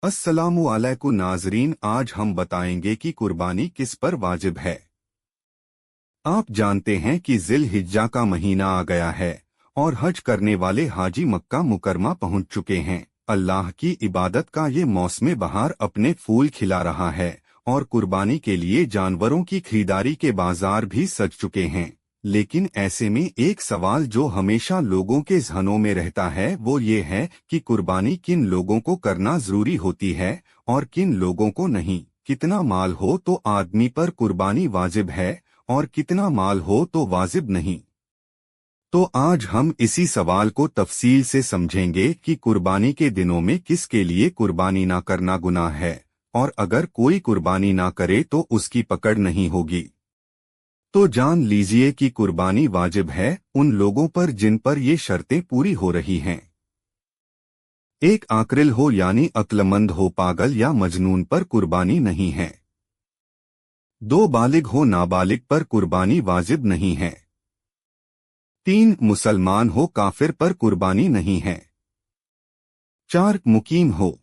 अस्सलामु अलैकुम नाज़रीन, आज हम बताएंगे कि कुर्बानी किस पर वाजिब है। आप जानते हैं कि ज़िल हिज्जा का महीना आ गया है और हज करने वाले हाजी मक्का मुकरमा पहुंच चुके हैं। अल्लाह की इबादत का ये मौसम बहार अपने फूल खिला रहा है और कुर्बानी के लिए जानवरों की खरीदारी के बाजार भी सज चुके हैं। लेकिन ऐसे में एक सवाल जो हमेशा लोगों के ज़हनों में रहता है वो ये है कि कुर्बानी किन लोगों को करना जरूरी होती है और किन लोगों को नहीं। कितना माल हो तो आदमी पर कुर्बानी वाजिब है और कितना माल हो तो वाजिब नहीं। तो आज हम इसी सवाल को तफसील से समझेंगे कि कुर्बानी के दिनों में किसके लिए कुर्बानी ना करना गुनाह है और अगर कोई कुर्बानी ना करे तो उसकी पकड़ नहीं होगी। तो जान लीजिए कि कुर्बानी वाजिब है उन लोगों पर जिन पर ये शर्तें पूरी हो रही हैं। एक आक्रिल हो यानी अक्लमंद हो, पागल या मजनून पर कुर्बानी नहीं है। दो बालिग हो, नाबालिग पर कुर्बानी वाजिब नहीं है। तीन मुसलमान हो, काफिर पर कुर्बानी नहीं है। चार मुकीम हो,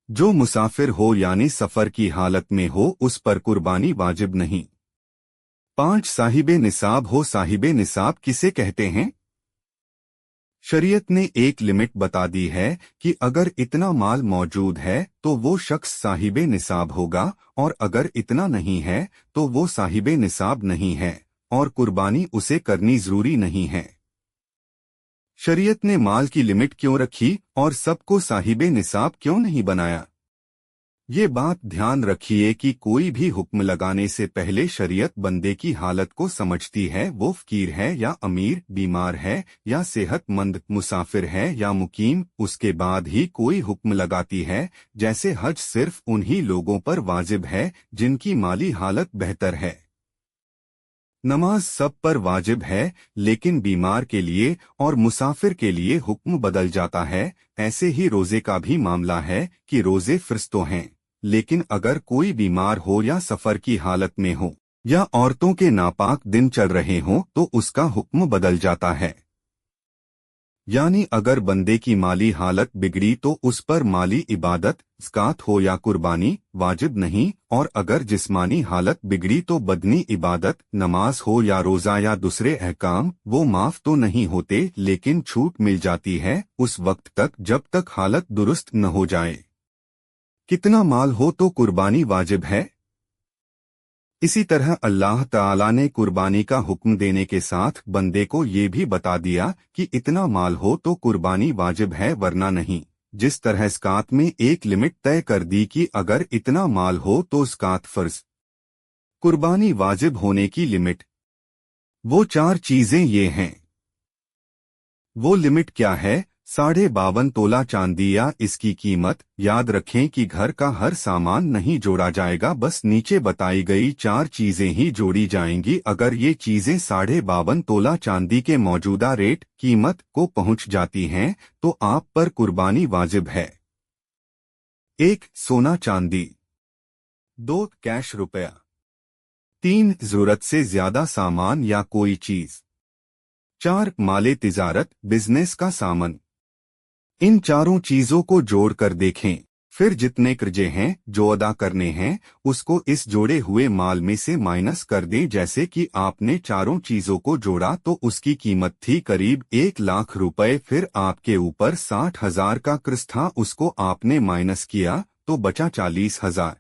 जो मुसाफिर हो यानी सफर की हालत में हो उस पर कुर्बानी वाजिब नहीं। पांच साहिबे निसाब हो, साहिबे निसाब किसे कहते हैं? शरीयत ने एक लिमिट बता दी है कि अगर इतना माल मौजूद है तो वो शख्स साहिबे निसाब होगा और अगर इतना नहीं है तो वो साहिबे निसाब नहीं है और कुर्बानी उसे करनी जरूरी नहीं है। शरीयत ने माल की लिमिट क्यों रखी और सबको साहिबे निसाब क्यों नहीं बनाया? ये बात ध्यान रखिए कि कोई भी हुक्म लगाने से पहले शरीयत बंदे की हालत को समझती है, वो फकीर है या अमीर, बीमार है या सेहतमंद, मुसाफिर है या मुकीम। उसके बाद ही कोई हुक्म लगाती है। जैसे हज सिर्फ उन्हीं लोगों पर वाजिब है जिनकी माली हालत बेहतर है। नमाज सब पर वाजिब है लेकिन बीमार के लिए और मुसाफिर के लिए हुक्म बदल जाता है। ऐसे ही रोजे का भी मामला है कि रोजे फ़र्ज़ तो हैं लेकिन अगर कोई बीमार हो या सफर की हालत में हो या औरतों के नापाक दिन चल रहे हों तो उसका हुक्म बदल जाता है। यानी अगर बंदे की माली हालत बिगड़ी तो उस पर माली इबादत, ज़कात हो या कुर्बानी वाजिब नहीं, और अगर जिस्मानी हालत बिगड़ी तो बदनी इबादत, नमाज हो या रोज़ा या दूसरे अहकाम वो माफ तो नहीं होते लेकिन छूट मिल जाती है उस वक्त तक जब तक हालत दुरुस्त न हो जाए। कितना माल हो तो कुर्बानी वाजिब है? इसी तरह अल्लाह ताला ने कुर्बानी का हुक्म देने के साथ बंदे को ये भी बता दिया कि इतना माल हो तो कुर्बानी वाजिब है वरना नहीं। जिस तरह ज़कात में एक लिमिट तय कर दी कि अगर इतना माल हो तो ज़कात फर्ज, कुर्बानी वाजिब होने की लिमिट, वो चार चीजें ये हैं। वो लिमिट क्या है? 52.5 तोला चांदी या इसकी कीमत। याद रखें कि घर का हर सामान नहीं जोड़ा जाएगा, बस नीचे बताई गई चार चीजें ही जोड़ी जाएंगी। अगर ये चीजें 52.5 तोला चांदी के मौजूदा रेट कीमत को पहुंच जाती हैं तो आप पर कुर्बानी वाजिब है। 1 सोना चांदी, 2 कैश रुपया, 3 जरूरत से ज्यादा सामान या कोई चीज, 4 माले तिजारत बिजनेस का सामान। इन चारों चीजों को जोड़कर देखें, फिर जितने कर्जे हैं जो अदा करने हैं उसको इस जोड़े हुए माल में से माइनस कर दें। जैसे कि आपने चारों चीजों को जोड़ा तो उसकी कीमत थी करीब 1 लाख रुपए, फिर आपके ऊपर 60,000 का कर्ज था, उसको आपने माइनस किया तो बचा 40,000।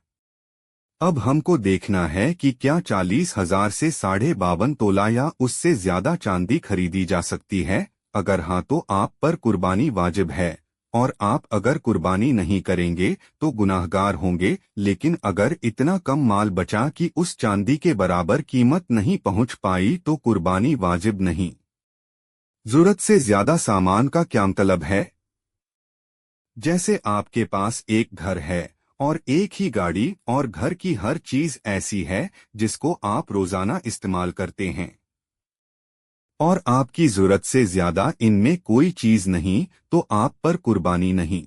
अब हमको देखना है कि क्या 40,000 से 52.5 तोला या उससे ज्यादा चांदी खरीदी जा सकती है। अगर हाँ तो आप पर कुर्बानी वाजिब है और आप अगर कुर्बानी नहीं करेंगे तो गुनाहगार होंगे। लेकिन अगर इतना कम माल बचा कि उस चांदी के बराबर कीमत नहीं पहुंच पाई तो कुर्बानी वाजिब नहीं। जरूरत से ज्यादा सामान का क्या मतलब है? जैसे आपके पास एक घर है और एक ही गाड़ी और घर की हर चीज ऐसी है जिसको आप रोजाना इस्तेमाल करते हैं और आपकी जरूरत से ज्यादा इनमें कोई चीज नहीं तो आप पर कुर्बानी नहीं।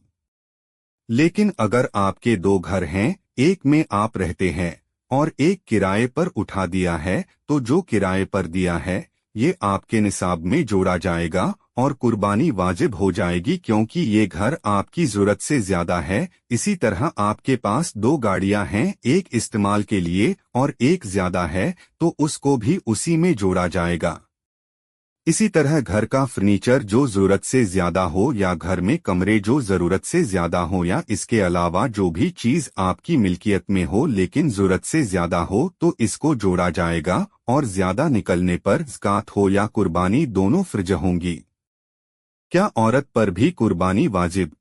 लेकिन अगर आपके 2 घर हैं, एक में आप रहते हैं और एक किराए पर उठा दिया है तो जो किराए पर दिया है ये आपके निसाब में जोड़ा जाएगा और कुर्बानी वाजिब हो जाएगी क्योंकि ये घर आपकी जरूरत से ज्यादा है। इसी तरह आपके पास 2 गाड़ियां हैं, एक इस्तेमाल के लिए और एक ज्यादा है, तो उसको भी उसी में जोड़ा जाएगा। इसी तरह घर का फर्नीचर जो जरूरत से ज्यादा हो या घर में कमरे जो जरूरत से ज्यादा हो या इसके अलावा जो भी चीज आपकी मिल्कियत में हो लेकिन जरूरत से ज्यादा हो तो इसको जोड़ा जाएगा और ज्यादा निकलने पर ज़कात हो या कुर्बानी दोनों फर्ज होंगी। क्या औरत पर भी कुर्बानी वाजिब?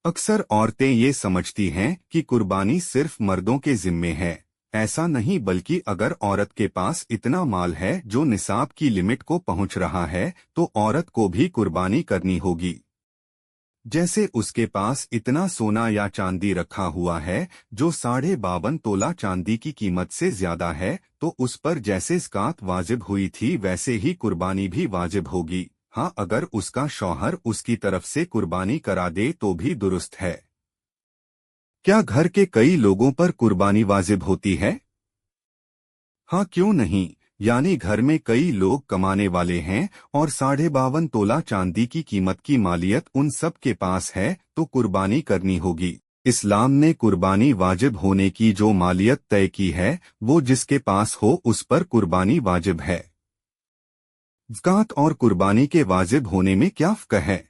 अक्सर औरतें ये समझती हैं कि कुर्बानी सिर्फ मर्दों के जिम्मे है। ऐसा नहीं, बल्कि अगर औरत के पास इतना माल है जो निसाब की लिमिट को पहुंच रहा है तो औरत को भी कुर्बानी करनी होगी। जैसे उसके पास इतना सोना या चांदी रखा हुआ है जो 52.5 तोला चांदी की कीमत से ज्यादा है, तो उस पर जैसे ज़कात वाजिब हुई थी वैसे ही कुर्बानी भी वाजिब होगी। हाँ, अगर उसका शौहर उसकी तरफ से कुर्बानी करा दे तो भी दुरुस्त है। क्या घर के कई लोगों पर कुर्बानी वाजिब होती है? हाँ, क्यों नहीं। यानी घर में कई लोग कमाने वाले हैं और 52.5 तोला चांदी की कीमत की मालियत उन सब के पास है तो कुर्बानी करनी होगी। इस्लाम ने कुर्बानी वाजिब होने की जो मालियत तय की है वो जिसके पास हो उस पर कुर्बानी वाजिब है। ज़कात और कुर्बानी के वाजिब होने में क्या फ़र्क है?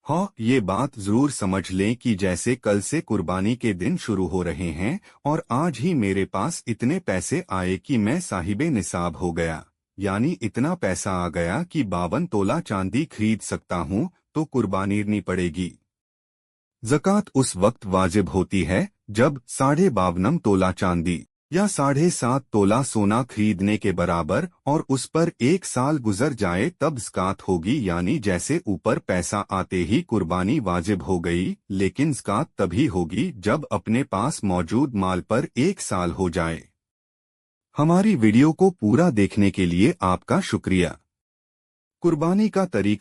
हाँ, ये बात जरूर समझ लें कि जैसे कल से कुर्बानी के दिन शुरू हो रहे हैं और आज ही मेरे पास इतने पैसे आए कि मैं साहिबे निसाब हो गया, यानी इतना पैसा आ गया कि 52 तोला चांदी खरीद सकता हूँ, तो कुर्बानी करनी पड़ेगी। ज़कात उस वक्त वाजिब होती है जब 52.5 तोला चांदी या 7.5 तोला सोना खरीदने के बराबर और उस पर 1 साल गुजर जाए तब ज़कात होगी। यानी जैसे ऊपर पैसा आते ही कुर्बानी वाजिब हो गई, लेकिन ज़कात तभी होगी जब अपने पास मौजूद माल पर 1 साल हो जाए। हमारी वीडियो को पूरा देखने के लिए आपका शुक्रिया। कुर्बानी का तरीका